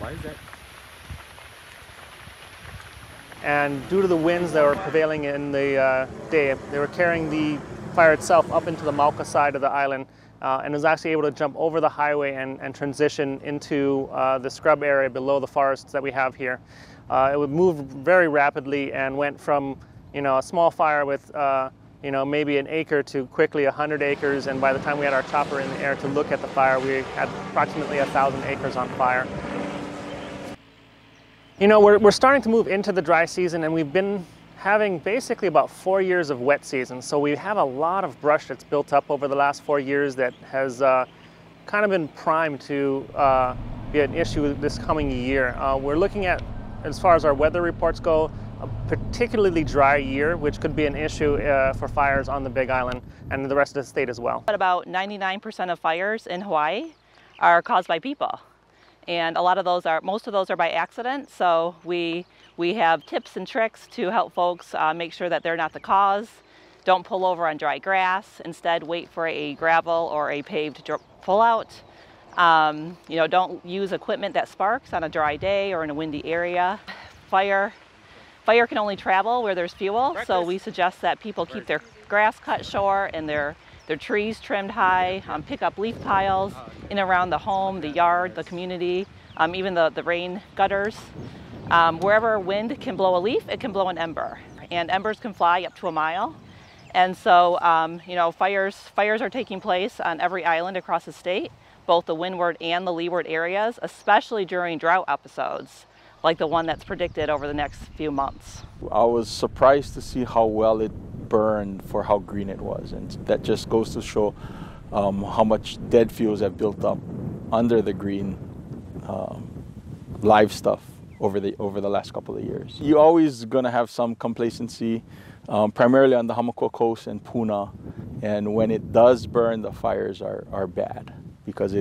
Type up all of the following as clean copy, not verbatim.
Why is that? And due to the winds that were prevailing in the day, they were carrying the fire itself up into the Hamakua side of the island, and was actually able to jump over the highway and transition into the scrub area below the forests that we have here. It would move very rapidly and went from, a small fire with maybe an acre to quickly 100 acres, and by the time we had our chopper in the air to look at the fire, we had approximately 1,000 acres on fire. We're starting to move into the dry season, and we've been having basically about 4 years of wet season. So we have a lot of brush that's built up over the last 4 years that has kind of been primed to be an issue this coming year. We're looking at, as far as our weather reports go, a particularly dry year, which could be an issue for fires on the Big Island and the rest of the state as well. About 99% of fires in Hawaii are caused by people. And most of those are by accident, so we have tips and tricks to help folks make sure that they're not the cause. Don't pull over on dry grass. Instead, wait for a gravel or a paved pullout. Don't use equipment that sparks on a dry day or in a windy area. Fire can only travel where there's fuel, so we suggest that people keep their grass cut short and their trees trimmed high, pick up leaf piles in and around the home, the yard, the community, even the rain gutters. Wherever wind can blow a leaf, it can blow an ember. And embers can fly up to a mile. And so, fires are taking place on every island across the state, both the windward and the leeward areas, especially during drought episodes, like the one that's predicted over the next few months. I was surprised to see how well it burned for how green it was, and that just goes to show how much dead fuels have built up under the green live stuff over the last couple of years. You're always going to have some complacency, primarily on the Hamakua Coast and Puna, and when it does burn, the fires are bad because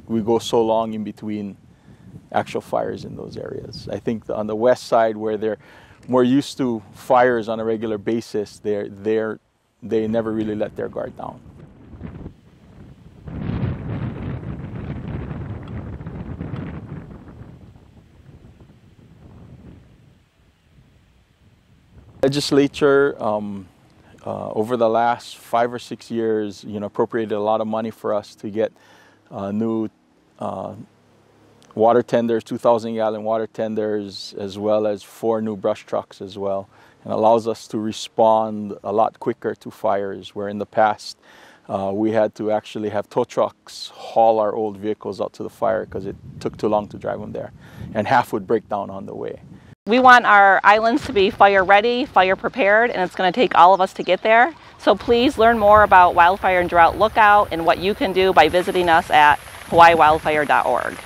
we go so long in between actual fires in those areas. I think on the west side, where they're more used to fires on a regular basis, they never really let their guard down. Legislature over the last 5 or 6 years, appropriated a lot of money for us to get new water tenders, 2,000-gallon water tenders, as well as 4 new brush trucks as well, and allows us to respond a lot quicker to fires, where in the past we had to actually have tow trucks haul our old vehicles out to the fire because it took too long to drive them there, and half would break down on the way. We want our islands to be fire ready, fire prepared, and it's going to take all of us to get there. So please learn more about Wildfire and Drought Lookout and what you can do by visiting us at hawaiiwildfire.org.